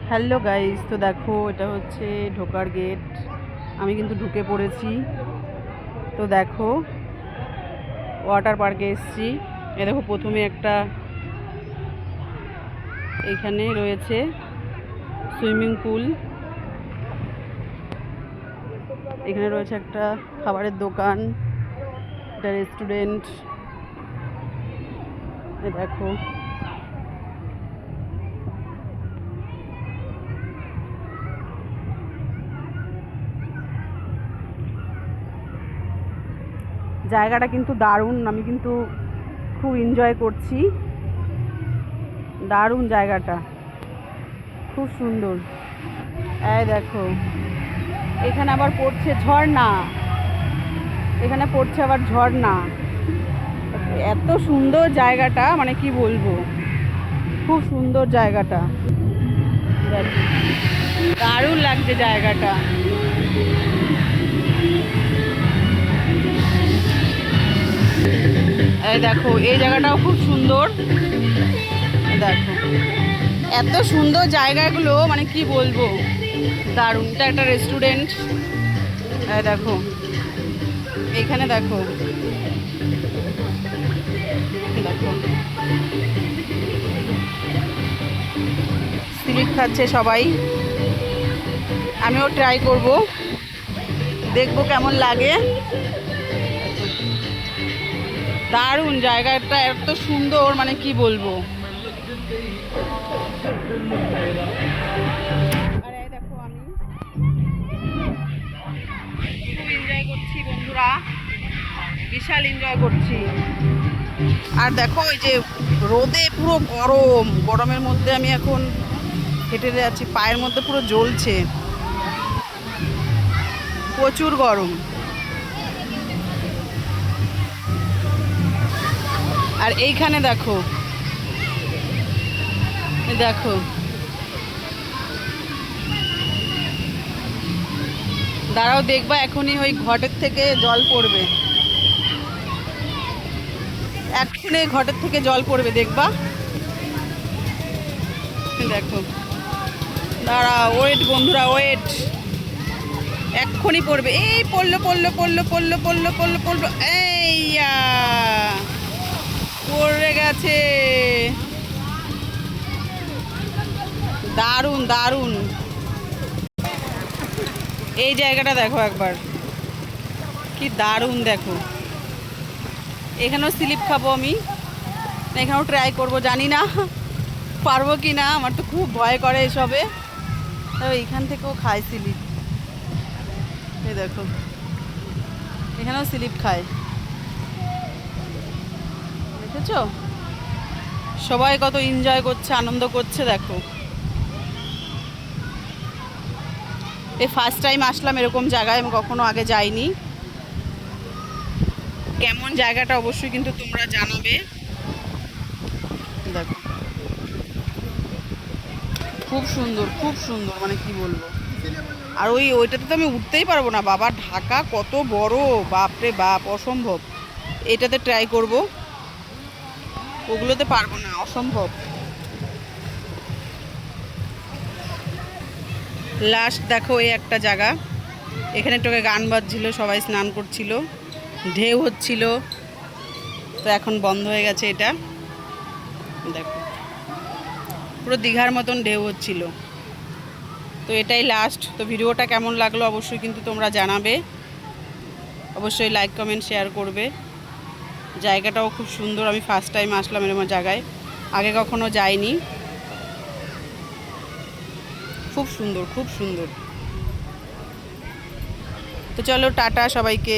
Hello guys, তো দেখো এটা হচ্ছে ঢোকার গেট। আমি কিন্তু ঢুকে পড়েছি। তো দেখো ওয়াটার পার্কে এসেছি। এ দেখো প্রথমে একটা এইখানে রয়েছে সুইমিং পুল, এখানে রয়েছে একটা খাবারের দোকান, এটা রেস্টুরেন্ট। এ দেখো জায়গাটা কিন্তু দারুণ, আমি কিন্তু খুব এনজয় করছি। দারুণ জায়গাটা, খুব সুন্দর। এই দেখো এখানে আবার পড়ছে ঝর্ণা, এখানে পড়ছে আবার ঝর্ণা। এত সুন্দর জায়গাটা, মানে কি বলবো, খুব সুন্দর জায়গাটা। দেখো দারুণ লাগছে জায়গাটা। এই দেখো এই জায়গাটাও খুব সুন্দর। দেখো এত সুন্দর জায়গাগুলো, মানে কি বলবো, দারুণ। এটা একটা রেস্টুরেন্ট। এই দেখো এইখানে দেখো দেখো স্লিপ খাচ্ছে সবাই, আমিও ট্রাই করব, দেখবো কেমন লাগে। দারুণ জায়গাটা, এত সুন্দর, মানে কি বলবো। আর এই দেখো আমি খুব এনজয় করছি বন্ধুরা, বিশাল এনজয় করছি। আর দেখো ওই যে রোদে পুরো গরম, গরমের মধ্যে আমি এখন হেঁটে যাচ্ছি, পায়ের মধ্যে পুরো জ্বলছে, প্রচুর গরম। আর এইখানে দেখো দেখো দাঁড়াও দেখবা, এখনই ওই ঘটের থেকে জল পড়বে, এখনই ঘটের থেকে জল পড়বে, দেখবা। দেখো দাঁড়া, ওয়েট বন্ধুরা, ওয়েট, এক্ষুনি পড়বে। এই পড়লো পড়লো পড়লো পড়লো পড়লো পড়লো পড়লো, এই পড়ে গেছে। দারুণ দারুণ এই জায়গাটা দেখো একবার, কি দারুণ। দেখো এখানেও স্লিপ খাবো আমি, এখানেও ট্রাই করব, জানি না পারবো কি না, আমার তো খুব ভয় করে এসবে। তবে এখান থেকেও খায় স্লিপ, এই দেখো এখানেও স্লিপ খায়, দেখেছো? সবাই কত এনজয় করছে, আনন্দ করছে। দেখো এই ফার্স্ট টাইম আসলাম এরকম জায়গায়, আমি কখনো আগে যাইনি। কেমন জায়গাটা অবশ্যই কিন্তু তোমরা জানাবে। দেখো খুব সুন্দর, খুব সুন্দর, মানে কি বলবো। আর ওইটাতে তো আমি উঠতেই পারবো না বাবা, ঢাকা কত বড়, বাপরে বাপ, অসম্ভব। এটাতে ট্রাই করব, ওগুলোতে পারবো না, অসম্ভব। লাস্ট দেখো এই একটা জায়গা, এখানে একটু গান বাজছিল, সবাই স্নান করছিল, ঢেউ হচ্ছিল। তো এখন বন্ধ হয়ে গেছে এটা। দেখো পুরো দীঘার মতন ঢেউ হচ্ছিল। তো এটাই লাস্ট। তো ভিডিওটা কেমন লাগলো অবশ্যই কিন্তু তোমরা জানাবে, অবশ্যই লাইক কমেন্ট শেয়ার করবে। জায়গাটাও খুব সুন্দর, আমি ফার্স্ট টাইম আসলাম এরকম জায়গায়, আগে কখনো যাইনি। খুব সুন্দর, খুব সুন্দর। তো চলো টাটা সবাইকে।